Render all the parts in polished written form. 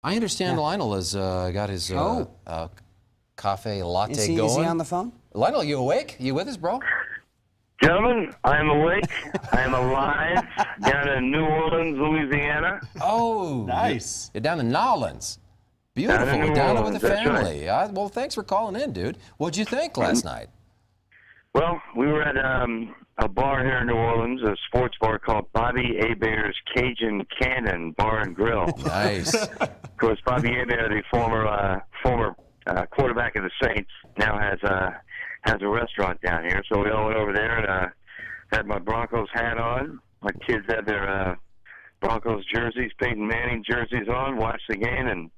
I understand Lionel has got his cafe latte Is he going. on the phone? Lionel, you awake? You with us, bro? Gentlemen, I am awake. I am alive down in New Orleans, Louisiana. Oh, Nice. You're down in Nolans. Beautiful. Down in New Down with the Orleans, that's family. Well, thanks for calling in, dude. What'd you think last night? Well, we were at a bar here in New Orleans, a sports bar called Bobby Hebert's Cajun Cannon Bar and Grill. Nice. Of course, Bobby Hebert, the former quarterback of the Saints, now has a restaurant down here. So we all went over there and had my Broncos hat on. My kids had their Broncos jerseys, Peyton Manning jerseys on, watched the game, and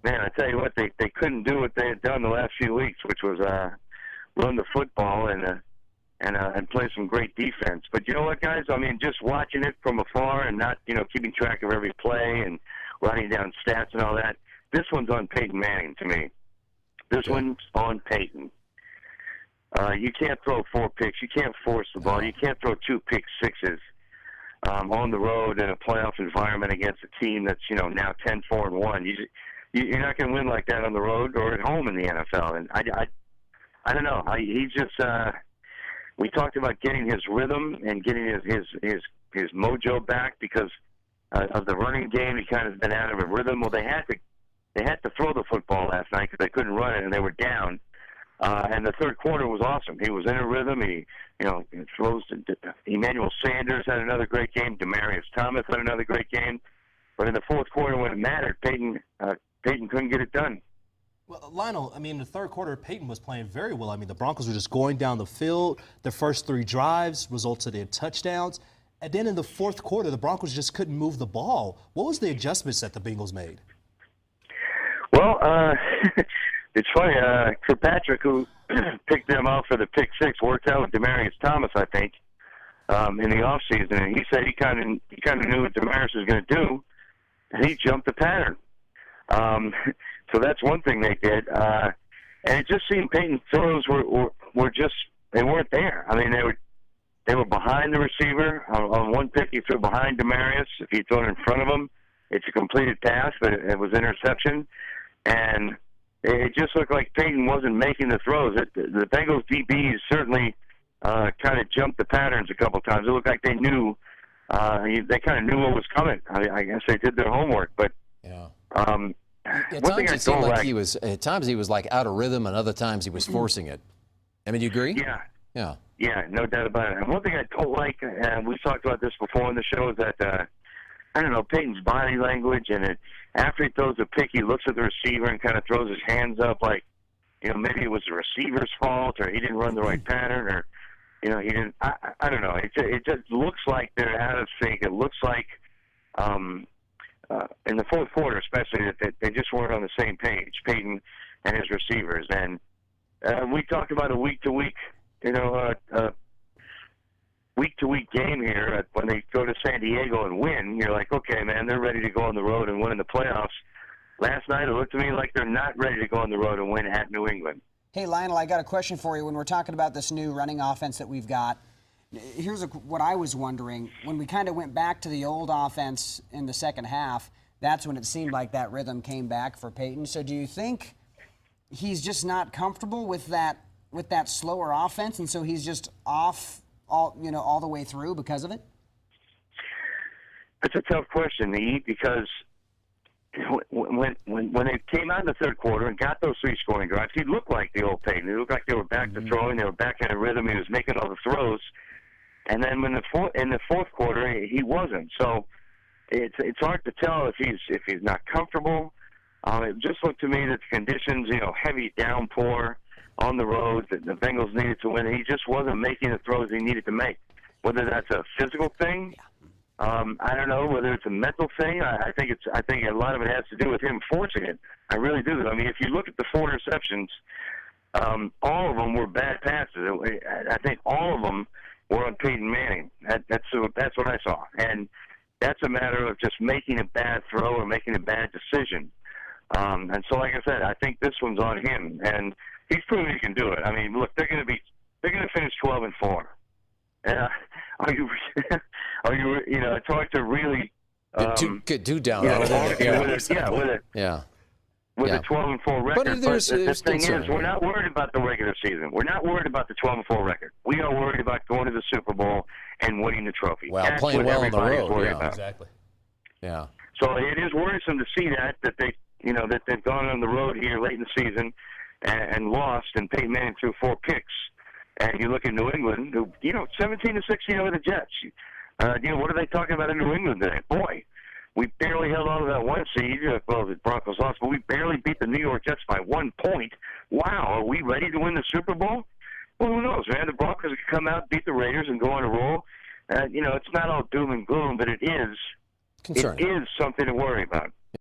man, I tell you what, they couldn't do what they had done the last few weeks, which was run the football and play some great defense. But you know what, guys? I mean, just watching it from afar and not, keeping track of every play and writing down stats and all that, this one's on Peyton Manning to me. This one's on Peyton. You can't throw 4 picks. You can't force the ball. You can't throw 2 pick sixes on the road in a playoff environment against a team that's, now 10-4-1. You're not going to win like that on the road or at home in the NFL. And I don't know. He's just we talked about getting his rhythm and getting his mojo back because of the running game. He kind of been out of a rhythm. Well, they had to throw the football last night because they couldn't run it and they were down. And the third quarter was awesome. He was in a rhythm. He throws to Emmanuel Sanders had another great game. Demaryius Thomas had another great game. But in the fourth quarter, when it mattered, Peyton couldn't get it done. Well, Lionel, I mean, in the third quarter, Peyton was playing very well. I mean, the Broncos were just going down the field. The first 3 drives resulted in touchdowns. And then in the fourth quarter, the Broncos just couldn't move the ball. What was the adjustments that the Bengals made? Well, it's funny. Kirkpatrick, who picked them out for the pick 6, worked out with Demaryius Thomas, I think, in the offseason. And he said he kind of knew what Demaryius was going to do, and he jumped the pattern. So that's one thing they did. And it just seemed Peyton's throws were just, they weren't there. I mean, they were behind the receiver. On one pick, he threw behind Demaryius. If he'd thrown in front of him, it's a completed pass, but it was interception. And it just looked like Peyton wasn't making the throws. The Bengals DBs certainly kind of jumped the patterns a couple times. It looked like they knew, they kind of knew what was coming. I guess they did their homework, but Yeah. One At thing times I it seemed don't like like, at times he was like out of rhythm, and other times he was forcing it. I mean, do you agree? yeah, Yeah. no doubt about it. And one thing I don't like, and we've talked about this before on the show, is that I don't know, Peyton's body language, and after he throws a pick, he looks at the receiver and kind of throws his hands up like, maybe it was the receiver's fault, or he didn't run the right pattern, or he didn't. I don't know. It just looks like they're out of sync. It looks like in the fourth quarter, especially, that they just weren't on the same page, Peyton and his receivers. And we talked about a week-to-week game here. When they go to San Diego and win, you're like, okay, man, they're ready to go on the road and win in the playoffs. Last night, it looked to me like they're not ready to go on the road and win at New England. Hey, Lionel, I got a question for you. When we're talking about this new running offense that we've got, here's what I was wondering. When we kind of went back to the old offense in the second half, that's when it seemed like that rhythm came back for Peyton. So do you think he's just not comfortable with that slower offense, and so he's just off all the way through because of it? That's a tough question, E, because when they came out in the third quarter and got those 3 scoring drives, he looked like the old Peyton. He looked like they were back to throwing. They were back in a rhythm. He was making all the throws. And then in the fourth quarter, he wasn't. So it's hard to tell if he's not comfortable. It just looked to me that the conditions, heavy downpour on the road, that the Bengals needed to win. He just wasn't making the throws he needed to make. Whether that's a physical thing, I don't know. Whether it's a mental thing, I think a lot of it has to do with him forcing it. I really do. I mean, if you look at the 4 interceptions, all of them were bad passes. I think all of them were on Peyton Manning. That's what I saw, and that's a matter of just making a bad throw or making a bad decision. And so, like I said, I think this one's on him, and he's proven he can do it. I mean, look, they're going to finish 12-4. Are you? It's hard to really Get two down. Yeah, With a 12-4 record. But the thing concern, is, we're not worried about the regular season. We're not worried about the 12-4 record. We are worried about going to the Super Bowl and winning the trophy. Well, That's playing what well on the everybody's road, worried yeah. about. Exactly. Yeah. So it is worrisome to see that they've gone on the road here late in the season and lost, and Peyton Manning threw 4 picks. And you look at New England, who 17-16 over the Jets. What are they talking about in New England today? Boy, we barely held on to that 1 seed. Well, the Broncos lost, but we barely beat the New York Jets by 1 point. Wow, are we ready to win the Super Bowl? Well, who knows, man? The Broncos could come out, beat the Raiders, and go on a roll. It's not all doom and gloom, but it is Concerning. something to worry about.